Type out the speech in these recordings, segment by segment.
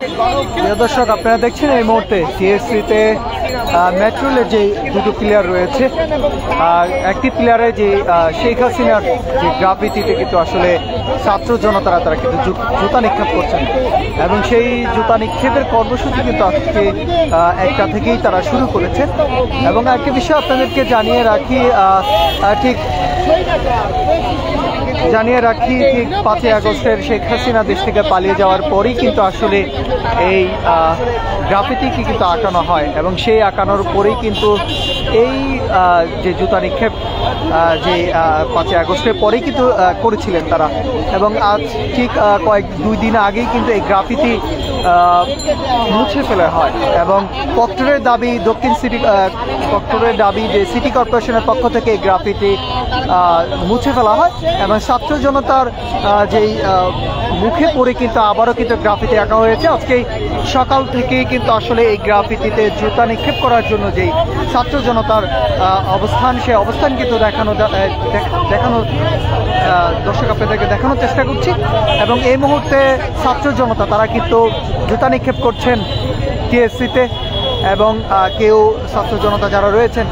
প্রিয় দর্শক, আপনারা দেখছেন এই মুহূর্তে সিএসসিতে মেট্রো রেলের যে দুটো প্লেয়ার রয়েছে, একটি প্লেয়ারে যে শেখ হাসিনার যে গ্রাফিতিতে কিন্তু আসলে ছাত্র জনতারা তারা কিন্তু জুতা নিক্ষেপ করছেন এবং সেই জুতা নিক্ষেপের কর্মসূচি কিন্তু আজকে একটা থেকেই তারা শুরু করেছে। এবং একটি বিষয় আপনাদেরকে জানিয়ে রাখি, ঠিক 5ই আগস্টের শেখ হাসিনা দেশ থেকে পালিয়ে যাওয়ার পরই কিন্তু আসলে এই গ্রাফিতিকে কিন্তু আঁকানো হয় এবং সেই আঁকানোর পরেই কিন্তু এই যে জুতা নিক্ষেপ যে 5ই আগস্টের পরেই কিন্তু করেছিলেন তারা। এবং আজ ঠিক 2 দিন আগেই কিন্তু এই গ্রাফিতি মুছে ফেলা হয় এবং প্রক্টরের দাবি যে সিটি কর্পোরেশনের পক্ষ থেকে এই গ্রাফিতি মুছে ফেলা হয় এবং ছাত্র জনতার যেই মুখে পড়ে কিন্তু আবারও কিন্তু গ্রাফিতি আঁকা হয়েছে। আজকে সকাল থেকেই কিন্তু আসলে এই গ্রাফিতিতে জুতা নিক্ষেপ করার জন্য যেই ছাত্র জনতার অবস্থান, সেই অবস্থান কিন্তু দেখানো দর্শক আপনাদেরকে দেখানোর চেষ্টা করছি। এবং এই মুহূর্তে ছাত্র জনতা তারা কিন্তু জুতা নিক্ষেপ করছেন টিএসসিতে এবং কেউ ছাত্র জনতা যারা রয়েছেন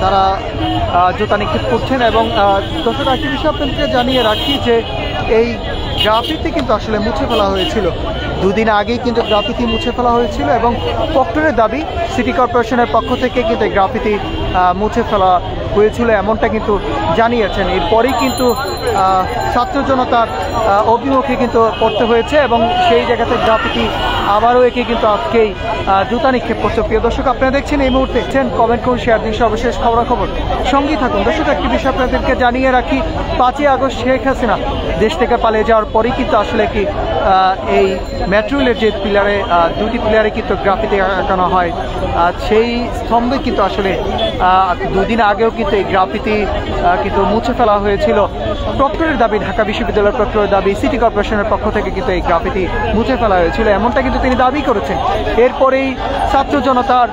তারা জুতা নিক্ষেপ করছেন। এবং দর্শক একটি বিষয় আপনাদেরকে জানিয়ে রাখি যে এই গ্রাফিতি কিন্তু আসলে মুছে ফেলা হয়েছিল 2 দিন আগেই কিন্তু গ্রাফিতি মুছে ফেলা হয়েছিল এবং প্রক্টরের দাবি সিটি কর্পোরেশনের পক্ষ থেকে কিন্তু এই গ্রাফিতি মুছে ফেলা হয়েছিল এমনটা কিন্তু জানিয়েছেন। এরপরেই কিন্তু ছাত্র জনতার অভিমুখে কিন্তু পড়তে হয়েছে এবং সেই জায়গাতে গ্রাফিতি আবারও একে কিন্তু আজকেই জুতা নিক্ষেপ করছে। প্রিয় দর্শক, আপনারা দেখছেন এই মুহূর্তে কমেন্ট করুন, শেয়ার দিন, সর্বশেষ খবরাখবর সঙ্গী থাকুন। দর্শক একটি বিষয় আপনাদেরকে জানিয়ে রাখি, 5ই আগস্ট শেখ হাসিনা দেশ থেকে পালিয়ে যাওয়ার পরেই কিন্তু আসলে কি এই মেট্রো রেলের যে পিলারে 2টি পিলারে কিন্তু গ্রাফিতি আঁকানো হয়, সেই স্তম্ভে কিন্তু আসলে 2 দিন আগেও কিন্তু এই গ্রাফিতি কিন্তু মুছে ফেলা হয়েছিল। প্রক্টরের দাবি, ঢাকা বিশ্ববিদ্যালয়ের প্রক্টরের দাবি, সিটি কর্পোরেশনের পক্ষ থেকে কিন্তু এই গ্রাফিতি মুছে ফেলা হয়েছিল এমনটা কিন্তু তিনি দাবি করেছেন। এরপরেই ছাত্র জনতার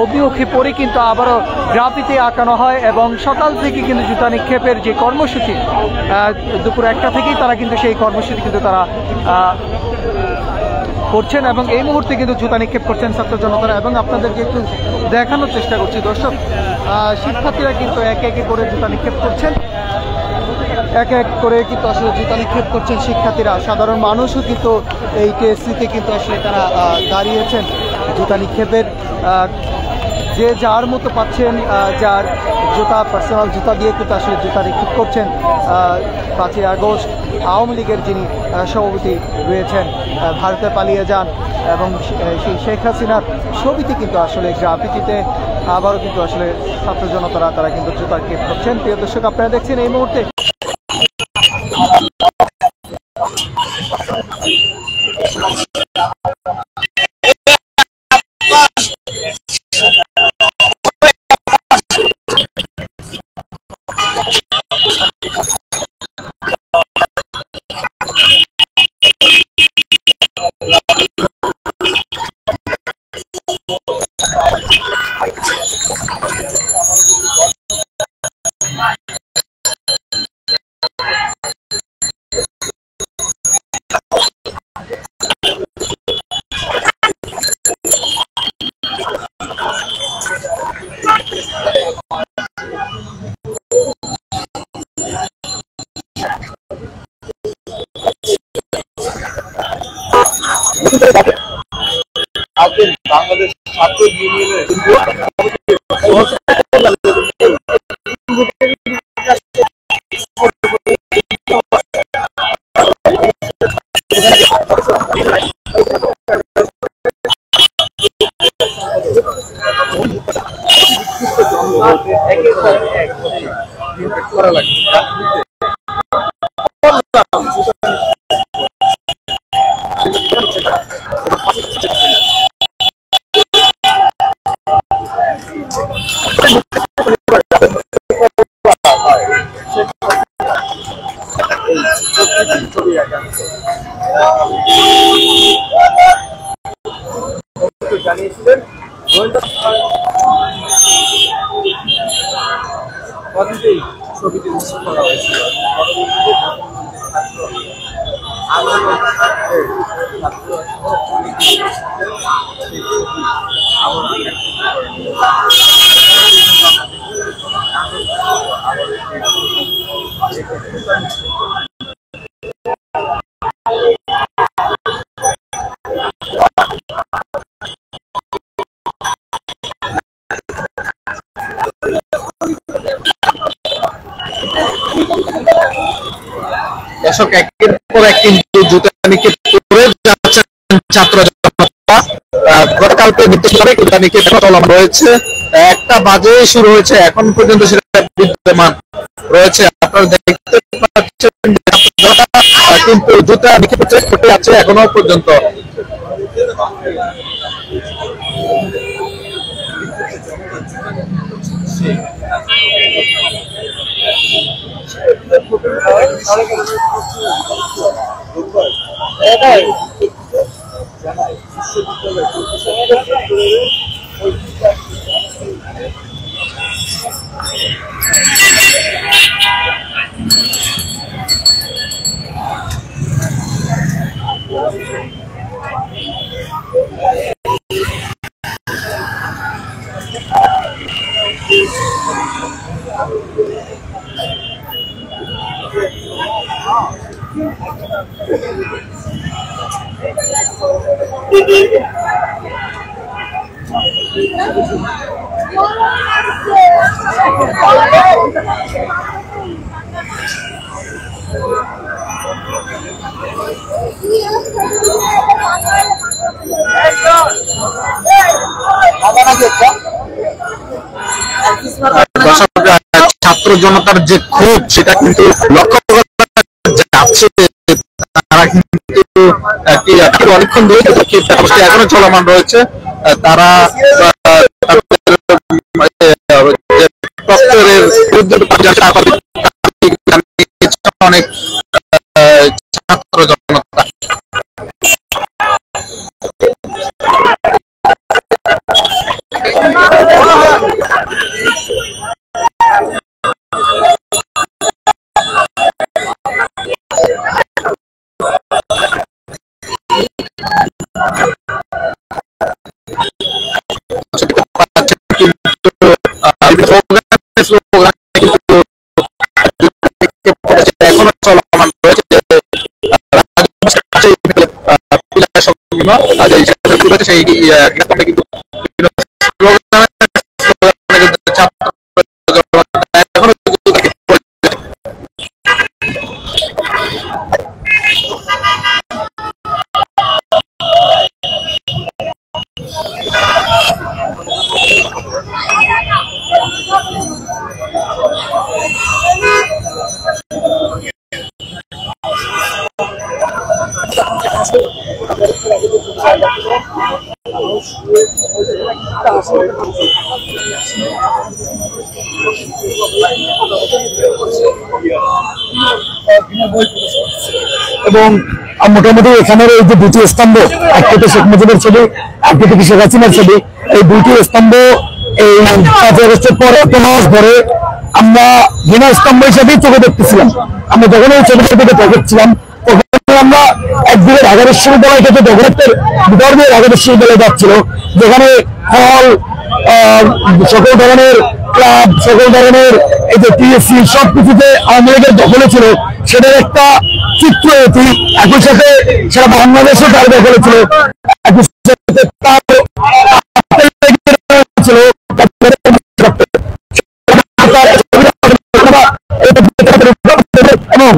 অভিমুখে পড়ে কিন্তু আবারও গ্রাফিতি আঁকানো হয় এবং সকাল থেকে কিন্তু জুতা নিক্ষেপের যে কর্মসূচি, দুপুর 1টা থেকেই তারা কিন্তু সেই কর্মসূচি কিন্তু তারা করছেন এবং এই মুহূর্তে কিন্তু জুতা নিক্ষেপ করছেন ছাত্র জনতারা। এবং আপনাদেরকে একটু দেখানোর চেষ্টা করছি দর্শক, শিক্ষার্থীরা কিন্তু একে একে করে জুতা নিক্ষেপ করছেন, আসলে জুতা নিক্ষেপ করছেন শিক্ষার্থীরা। সাধারণ মানুষও কিন্তু এই টিএসসিতে কিন্তু আসলে তারা দাঁড়িয়েছেন জুতা নিক্ষেপের, যে যার মতো পাচ্ছেন, যার জুতা পার্সোনাল জুতা দিয়ে কিন্তু আসলে জুতা নিক্ষেপ করছেন। 5ই আগস্ট আওয়ামী লীগের যিনি সভাপতি রয়েছেন, ভারতে পালিয়ে যান এবং সেই শেখ হাসিনার ছবিতে কিন্তু আসলে গ্রাফিতিতে আবারও কিন্তু আসলে ছাত্র জনতারা তারা কিন্তু জুতা নিক্ষেপ করছেন। প্রিয় দর্শক, আপনারা দেখছেন এই মুহূর্তে বাংলাদেশ ছাত্র ইউনিয়নের করা লাগে জানিয়েছিলেন ছবিটি করা হয়েছিল। আন্দোলন দর্শক একের পর এক কিন্তু জুতা নিক্ষেপ করে যাচ্ছেন ছাত্র জনতা। গতকালকে নির্দেশিকারে জুতা নিক্ষেপ চলমান রয়েছে, 1টা বাজে শুরু হয়েছে, এখন পর্যন্ত সেটা বিদ্যমান রয়েছে। আপনারা দেখতে পাচ্ছেন কিন্তু জুতা নিক্ষেপ করতে যাচ্ছে এখনো পর্যন্ত। ছাত্র জনতার যে ক্ষোভ সেটা কিন্তু লক্ষ্য করা যাচ্ছে। তারা কিন্তু অনেকক্ষণ ধরে এখনো চলমান রয়েছে। তারা অনেক ছাত্র জনতা এখনো চলমান রয়েছে। এবং মোটামুটি এখানের এই যে দুটি স্তম্ভ, একটা তো শেখ মুজিবের ছবি, একটা থেকে শেখ হাসিনার ছবি, এই দুটি স্তম্ভ এই 5 আগস্টের পরে 15 মাস পরে আমরা বিনা স্তম্ভ হিসেবেই চোখে দেখতেছিলাম। আমরা যখন এই ছবিটার দিকে দেখেছিলাম তখন আমরা একদিকে ঢাকা বিশ্ববিদ্যালয় থেকে জগন্নাথের বিদর্ভে ঢাকা বিশ্ববিদ্যালয় যাচ্ছিল, যেখানে হল, সকল ধরনের ক্লাব, সকল ধরনের এই যে টিএসসি সবকিছুতে আওয়ামী লীগের দখলে ছিল, সেটার একটা চিত্র এটি। একই সাথে সারা বাংলাদেশও তার দখলে ছিল, একই সাথে তার ছিল এবং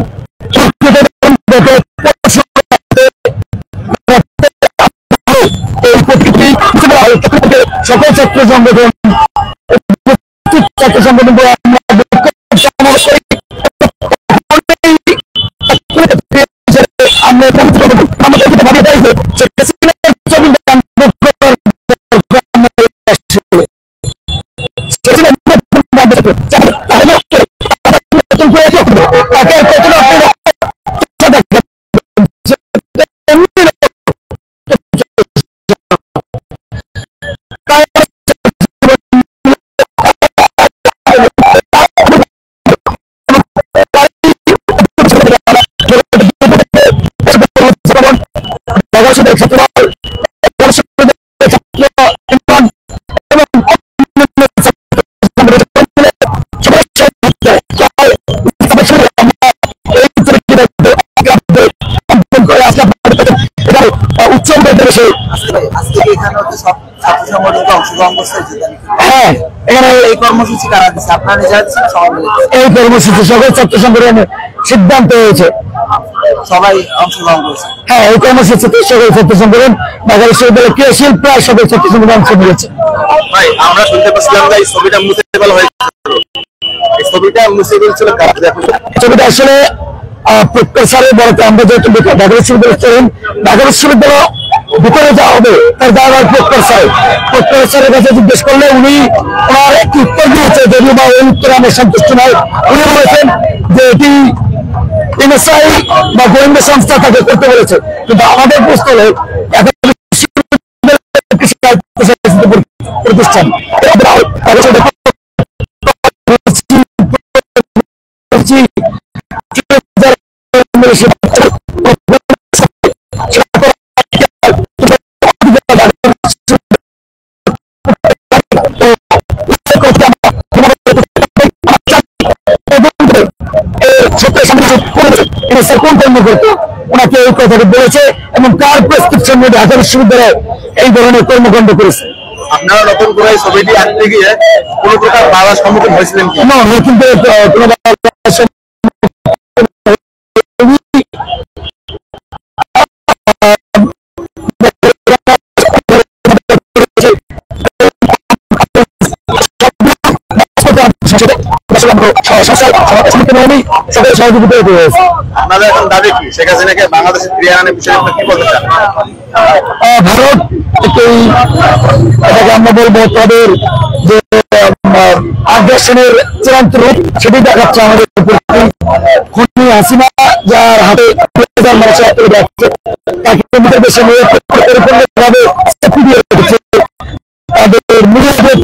সকল ছাত্র সংগঠন ছাত্র সংগঠন হ্যাঁ, এখানে এই কর্মসূচি কারা দিচ্ছে? আপনারা নিজেরা দিচ্ছেন, সবাই মিলে? এই কর্মসূচি সকল ছাত্র সংগঠনের সিদ্ধান্ত হয়েছে। সবাই অংশগ্রহণ করছে। হ্যাঁ, এই কর্মসূচিতে সকল ছাত্র সংগঠন ঢাকা বিশ্ববিদ্যালয় ক্রিয়াশীল প্রায় সকল ছাত্র সংগঠন অংশ নিয়েছে। ভাই আমরা শুনতে পাচ্ছিলাম যে এই ছবিটা মুছে ফেলা হয়েছে, এই ছবিটা মুছে ফেলছিল কারা? ছবিটা আসলে প্রক্টর স্যারের বড়তে আমরা যেহেতু ঢাকা বিশ্ববিদ্যালয় ছিলেন, ঢাকা বিশ্ববিদ্যালয় ভিতরে যাওয়া হবে তার দাবার প্রক্টর স্যারের কাছে জিজ্ঞেস করলে উনি ওনার একটি উত্তর দিয়েছে, যদিও বা ওই উত্তরে আমরা সন্তুষ্ট নয়। উনি বলেছেন যে এটি এনএসআই বা গোয়েন্দা সংস্থা তাকে করতে বলেছে, কিন্তু আমাদের প্রশ্ন হলো প্রতিষ্ঠান ওনাকে এই কথাটি বলেছে এবং কার প্রেসক্রিপশন নিয়ে ঢাকা বিশ্ববিদ্যালয় এই ধরনের কর্মকাণ্ড করেছে। আপনারা নতুন করে ছবিটি আঁকতে গিয়ে কোনো প্রকার বাধার সম্মুখীন হয়েছিলেন কি? না, কিন্তু আপনাদের এখন দাবি কি? শেখ হাসিনাকে বাংলাদেশে ফিরিয়ে আনার বিষয়ে আপনি কি বলতে চান? ভারত এটাকে আমরা বলবো তাদের যে আগ্রাসনের চূড়ান্ত রূপ সেটি দেখাচ্ছে আমাদের খুনি হাসিনা, যার হাতে মানুষের যাচ্ছে তাকে দেশে নিয়ে পরিপূর্ণভাবে তাদের নিজেদের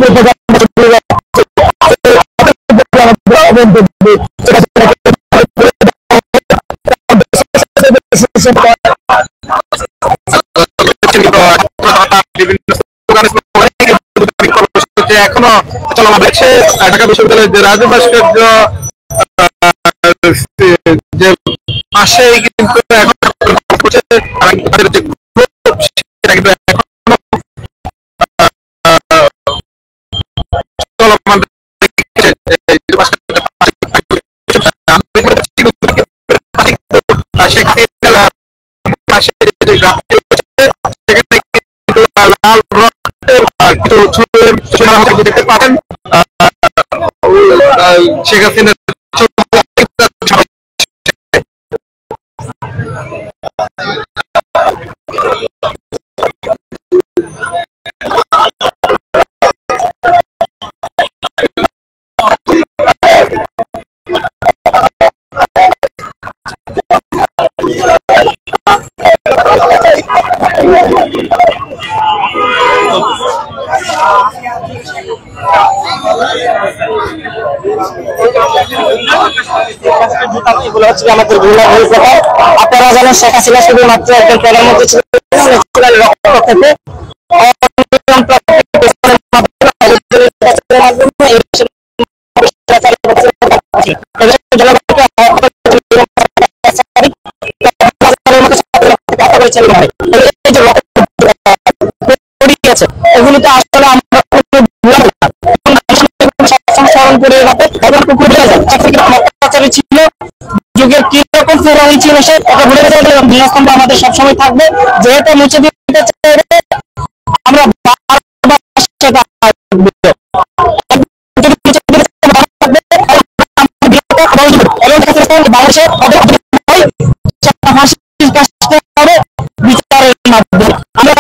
এখনো চলমান রয়েছে ঢাকা বিশ্ববিদ্যালয়ের যে রাজু ভাস্কর্য যে পাশে কিন্তু এখন দেখতে পারেন শেখ হাসিনা আপনারা জানেন শেখ হাসিনা শুধুমাত্র একজন প্রধানমন্ত্রী ছিলেন এগুলো তো আসলে আমরা স্মরণ করে ছিল যুগের কিরকম ফেরাউন ছিল সে এটা ভুলে গেলে দিনস্তম্ভ আমাদের সবসময় থাকবে, যেহেতু মুছে দিতে চাইলে আমরা বিচারের মাধ্যমে আমরা